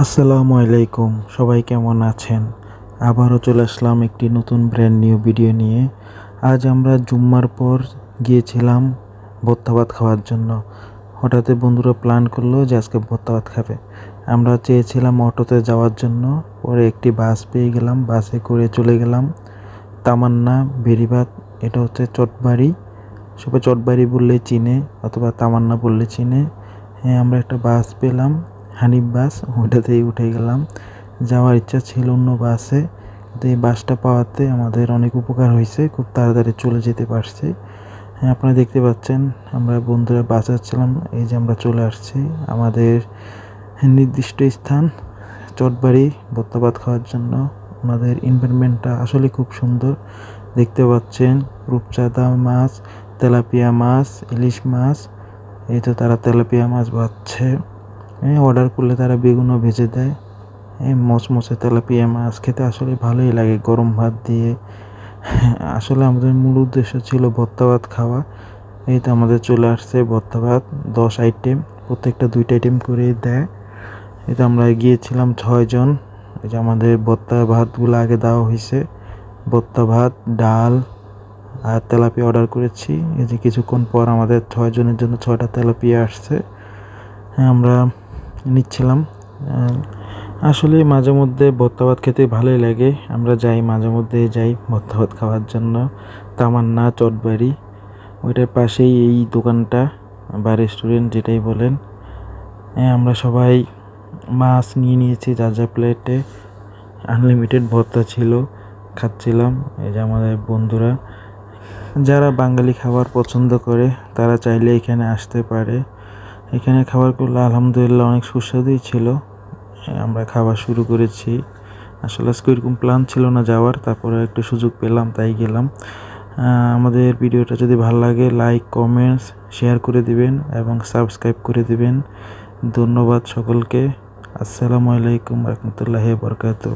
আসসালামু আলাইকুম, সবাই কেমন আছেন? আবারও চলে আসলাম একটি নতুন ব্র্যান্ড নিউ ভিডিও নিয়ে। আজ আমরা জুম্মার পর গিয়েছিলাম ভর্তা ভাত খাওয়ার জন্য। হঠাৎ বন্ধুরা প্ল্যান করলো যে আজকে ভর্তা ভাত খাবে। আমরা চেয়েছিলাম অটোতে যাওয়ার জন্য, পরে একটি বাস পেয়ে গেলাম, বাসে করে চলে গেলাম তামান্না বেড়িবাঁধ। এটা হচ্ছে চটবাড়ি, সবাই চটবাড়ি বললে চিনে অথবা তামান্না বললে চিনে। হ্যাঁ, আমরা একটা বাস পেলাম, হানিফ বাস, ওইটাতেই উঠে গেলাম। যাওয়ার ইচ্ছা ছিল অন্য বাসে, কিন্তু এই বাসটা পাওয়াতে আমাদের অনেক উপকার হয়েছে, খুব তাড়াতাড়ি চলে যেতে পারছি। হ্যাঁ, আপনারা দেখতে পাচ্ছেন আমরা বন্ধুরা বাস যাচ্ছিলাম, এই যে আমরা চলে আসছি আমাদের নির্দিষ্ট স্থান চটবাড়ি ভর্তা ভাত খাওয়ার জন্য। আমাদের এনভায়রনমেন্টটা আসলে খুব সুন্দর, দেখতে পাচ্ছেন রূপচাঁদা মাছ, তেলাপিয়া মাছ, ইলিশ মাছ। এই তো তারা তেলাপিয়া মাছ ভাজছে। অর্ডার করলে তারা বেগুনও ভেজে দেয়। এই মচমচে তেলাপিয়া মাছ খেতে আসলে ভালোই লাগে গরম ভাত দিয়ে। আসলে আমাদের মূল উদ্দেশ্য ছিল ভর্তা ভাত খাওয়া। এই তো আমাদের চলে আসছে ভর্তা ভাত, 10 আইটেম, প্রত্যেকটা 2টা আইটেম করে দেয়। এই তো আমরা গিয়েছিলাম 6 জন। এই যে আমাদের ভর্তা ভাতগুলো আগে দেওয়া হয়েছে, ভর্তা ভাত, ডাল আর তেলাপিয়া অর্ডার করেছি। এই যে কিছুক্ষণ পর আমাদের 6 জনের জন্য 6টা তেলাপিয়া আসছে। হ্যাঁ, আমরা নিচ্ছিলাম। আসলে মাঝে মধ্যে ভর্তা ভাত খেতে ভালোই লাগে, আমরা যাই, মাঝে মধ্যে যাই ভর্তা ভাত খাওয়ার জন্য। তামান্না চটবাড়ি, ওইটার পাশেই এই দোকানটা বা রেস্টুরেন্ট যেটাই বলেন। হ্যাঁ, আমরা সবাই মাছ নিয়ে নিয়েছি যার যা প্লেটে। আনলিমিটেড ভর্তা ছিল, খাচ্ছিলাম। এই যে আমাদের বন্ধুরা যারা বাঙালি খাবার পছন্দ করে তারা চাইলে এখানে আসতে পারে। এখানে খাবারগুলো আলহামদুলিল্লাহ অনেক সুস্বাদুই ছিল। আমরা খাওয়া শুরু করেছি। আসলে আজকে এরকম প্ল্যান ছিল না যাওয়ার, তারপরে একটু সুযোগ পেলাম তাই গেলাম। আমাদের ভিডিওটা যদি ভালো লাগে লাইক, কমেন্টস, শেয়ার করে দিবেন এবং সাবস্ক্রাইব করে দিবেন। ধন্যবাদ সকলকে। আসসালামু আলাইকুম রহমতুল্লাহি ওয়া বারাকাতুহু।